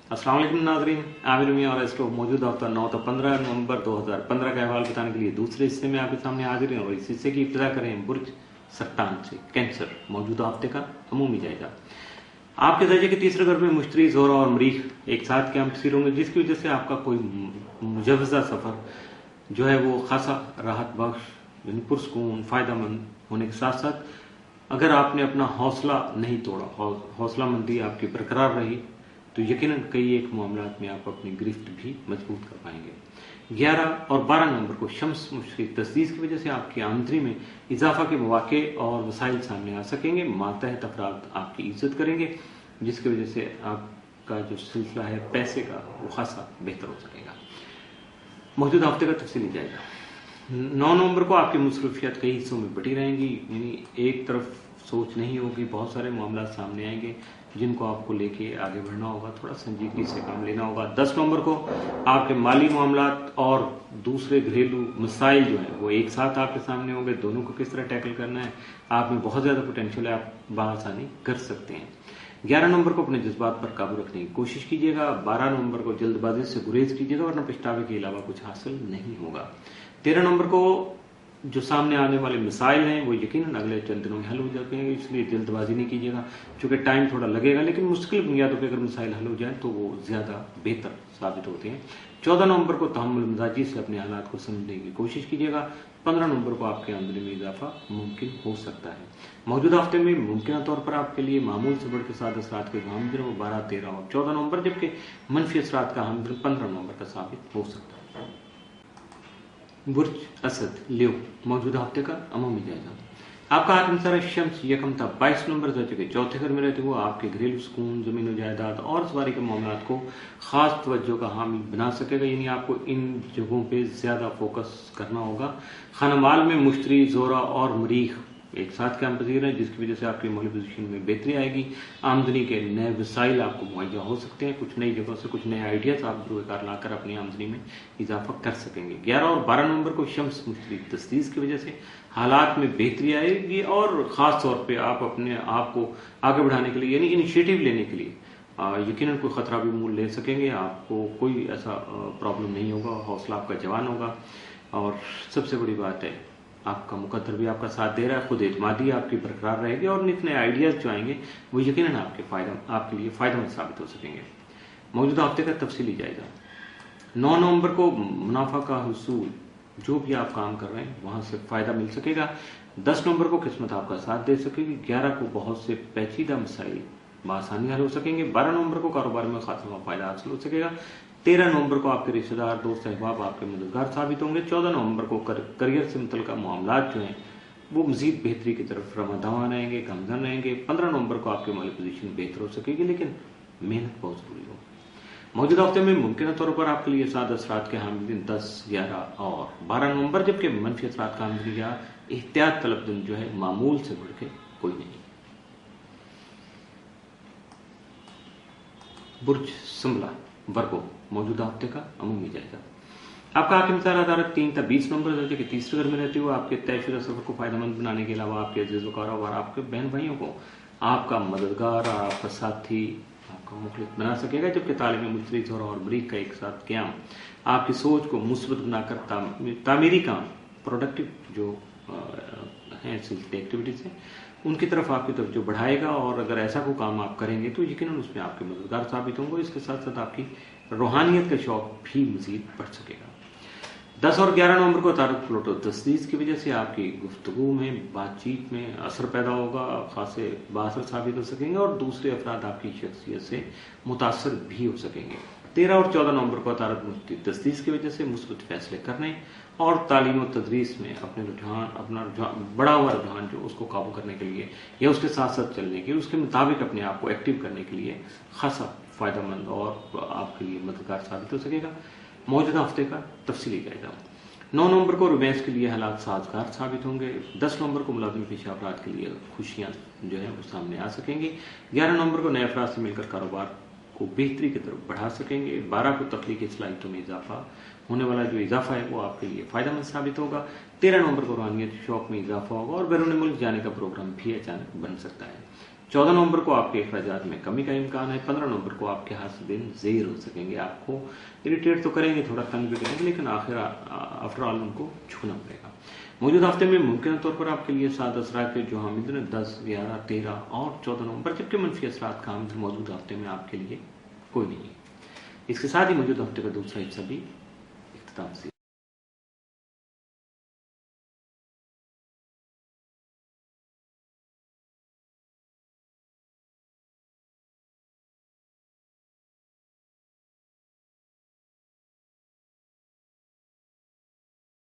अस्सलाम वालेकुम नाज़रीन, आमिर मियां और एस्ट्रो मौजूद हफ्ता 9 तो 15 नवंबर 2015 का अहवाल बताने के लिए दूसरे हिस्से में आपके सामने हाजिर हैं और इस हिस्से की इब्तिदा करें बुर्ज सरतान से कैंसर मौजूदा हफ्ते का अमूमी जायजा। आपके दर्जे के तीसरे घर में मुश्तरी, ज़ोरा और मरीख एक साथ कैंप पसीर होंगे, जिसकी वजह से आपका कोई मुजवजा सफ़र जो है वो खासा राहत बख्श यानी पुरसकून फ़ायदेमंद होने के साथ साथ अगर आपने अपना हौसला नहीं तोड़ा, हौसला मंदी आपकी बरकरार रही तो यकीनन कई एक मामलात में आप अपनी गिरफ्त भी मजबूत कर पाएंगे। 11 और 12 नवंबर को शम्स मुश्किल तस्दीस की वजह से आपकी आमदनी में इजाफा के मौके और वसाइल सामने आ सकेंगे। मातहत अफराद आपकी इज्जत करेंगे, जिसकी वजह से आपका जो सिलसिला है पैसे का वो खासा बेहतर हो सकेगा। मौजूदा हफ्ते का तफसीली जाएगा। 9 नवंबर को आपकी मुसरूफियत कई हिस्सों में बटी रहेंगी, यानी एक तरफ सोच नहीं होगी, बहुत सारे मामला सामने आएंगे जिनको आपको लेके आगे बढ़ना होगा, थोड़ा संजीदगी से काम लेना होगा। 10 नवंबर को आपके माली मामलात और दूसरे घरेलू मसाइल जो हैं वो एक साथ आपके सामने होंगे। दोनों को किस तरह टैकल करना है, आप में बहुत ज्यादा पोटेंशियल है, आप बआसानी कर सकते हैं। 11 नवंबर को अपने जज्बात पर काबू रखने की कोशिश कीजिएगा। 12 नवंबर को जल्दबाजी से गुरेज कीजिएगा, वरना पछतावे के अलावा कुछ हासिल नहीं होगा। 13 नवंबर को जो सामने आने वाले मिसाइल हैं वो यकीनन अगले चंद दिनों में हल हो जाएंगे, इसलिए जल्दबाजी नहीं कीजिएगा, चूंकि टाइम थोड़ा लगेगा, लेकिन मुश्किल बुनियादों पर अगर मिसाइल हल हो जाए तो वो ज्यादा बेहतर साबित होते हैं। 14 नवंबर को तहम्मुल मिजाजी से अपने हालात को समझने की कोशिश कीजिएगा। 15 नवंबर को आपकी आमदनी में इजाफा मुमकिन हो सकता है। मौजूदा हफ्ते में मुमकिन तौर पर आपके लिए मामूल से बढ़ के 7 असरात के अहम दिन वो 12, 13 और 14 नवंबर, जबकि मनफी असरात का अहम दिन 15 नवंबर का साबित हो सकता है। बुर्ज असद लियो मौजूदा हफ्ते का अमूमी जायजा। आपका आत्मसारा शम्स यकम था 22 नवंबर दर्जे के चौथे घर में रहते हुए आपके घरेलू सुकून, जमीन जायदाद और सवारी के मामलों को खास तवज्जो का हामी बना सकेगा, यानी आपको इन जगहों पे ज्यादा फोकस करना होगा। खानामाल में मुश्तरी, ज़ोरा और मरीख एक साथ कैंप पसीर है, जिसकी वजह से आपकी माली पोजीशन में बेहतरी आएगी। आमदनी के नए वसाइल आपको मुहैया हो सकते हैं, कुछ नई जगहों से कुछ नए आइडियाज आप रोजगार लाकर अपनी आमदनी में इजाफा कर सकेंगे। 11 और 12 नवंबर को शम्स मुश्तरी तस्दीस की वजह से हालात में बेहतरी आएगी और खास तौर पर आप अपने आप को आगे बढ़ाने के लिए यानी इनिशिएटिव लेने के लिए यकीनन कोई खतरा भी मूल ले सकेंगे। आपको कोई ऐसा प्रॉब्लम नहीं होगा, हौसला आपका जवान होगा और सबसे बड़ी बात है आपका मुकद्दर भी आपका साथ दे रहा है, खुद एतमादी आपकी बरकरार रहेगी और नित नए आइडियाज जो आएंगे वो यकीनन आपके लिए फायदेमंद साबित हो सकेंगे। मौजूदा हफ्ते का तफसीली जायजा। 9 नवंबर को मुनाफा का हुसूल, जो भी आप काम कर रहे हैं वहां से फायदा मिल सकेगा। 10 नवंबर को किस्मत आपका साथ दे सकेगी। 11 को बहुत से पेचीदा मसाइल बआसानी हल हो सकेंगे। 12 नवंबर को कारोबार में खासा फायदा हासिल हो सकेगा। 13 नवंबर को आपके रिश्तेदार, दोस्त, अहबाब आपके मददगार साबित होंगे। 14 नवंबर को करियर से मुतल्लिका मामलात जो हैं वो मजीद बेहतरी की तरफ रमादान रहेंगे, गमजन रहेंगे। 15 नवंबर को आपकी माली पोजीशन बेहतर हो सकेगी, लेकिन मेहनत बहुत जरूरी हो। मौजूदा हफ्ते में मुमकिन तौर पर आपके लिए 7 असरात के हामिल दिन 10, 11 और 12 नवंबर, जबकि मनफी असरात का हामिल या एहतियात तलब दिन जो है मामूल से बढ़ के कोई नहीं। बुर्ज संभला वर्गो मौजूदा हफ्ते का अमूमी जायजा। आपका आखिरी मिसाल अदालत 3 था 20 नवंबर दर्जे के तीसरे घर में रहते हुए आपके तयशुदा सफर को फायदेमंद बनाने के अलावा आपके अजीज वकार और आपके बहन भाइयों को आपका मददगार और आपका साथी आपका मुखलिस बना सकेगा, जबकि तालिम मुश्तरी, ज़ोरा और मरीख का एक साथ क्याम आपकी सोच को मुस्बत बनाकर तामीरी काम, प्रोडक्टिव जो हैं सिलसिले एक्टिविटीज हैं उनकी तरफ आपकी तवज्जो बढ़ाएगा और अगर ऐसा कोई काम आप करेंगे तो यकीनन उसमें आपके मददगार साबित होंगे। इसके साथ साथ आपकी रूहानियत का शौक भी मजीद बढ़ सकेगा। 10 और 11 नवंबर को तारुफ प्लूटो तस्दीस की वजह से आपकी गुफ्तगू में, बातचीत में असर पैदा होगा, खासे बासर साबित हो सकेंगे और दूसरे अफराद आपकी शख्सियत से मुतासर भी हो सकेंगे। 13 और 14 नवंबर को तारुफ तस्दीस की वजह से मुस्बत फैसले करने और तालीम और तदरीस में अपना बड़ा हुआ रुझान जो उसको काबू करने के लिए या उसके साथ साथ चलने के उसके मुताबिक अपने आप को एक्टिव करने के लिए खासा फायदेमंद और आपके लिए मददगार साबित हो सकेगा। मौजूदा हफ्ते का तफसीली जायजा। 9 नवंबर को रुबैंस के लिए हालात साजगार साबित होंगे। 10 नवंबर को मुलाजिम पेशा अफराद के लिए खुशियां जो है वो सामने आ सकेंगी। 11 नवंबर को नए अफराद से मिलकर कारोबार को बेहतरी की तरफ बढ़ा सकेंगे। 12 को तख्लीकी सलाहियतों में इजाफा होने वाला जो इजाफा है वो आपके लिए फायदेमंद साबित होगा। 13 नवंबर को रूहानियत शौक में इजाफा होगा और बैरून मुल्क जाने का प्रोग्राम भी अचानक बन सकता है। 14 नवंबर को आपके अखराजात में कमी का इम्कान है। 15 नवंबर को आपके हाथ से दिन ज़ेर हो सकेंगे। आपको इरिटेट तो करेंगे, थोड़ा तंग भी करेंगे, लेकिन आफ्टरऑल उनको छूना पड़ेगा। मौजूदा हफ्ते में मुमकिन तौर पर आपके लिए सात असरात के जो हामिद ने 10, 11, 13 और 14 नवंबर, जबकि मनफी असरात का हामिद मौजूदा हफ्ते में आपके लिए कोई नहीं है। इसके साथ ही मौजूदा हफ्ते का दूसरा हिस्सा भी इख्तिताम से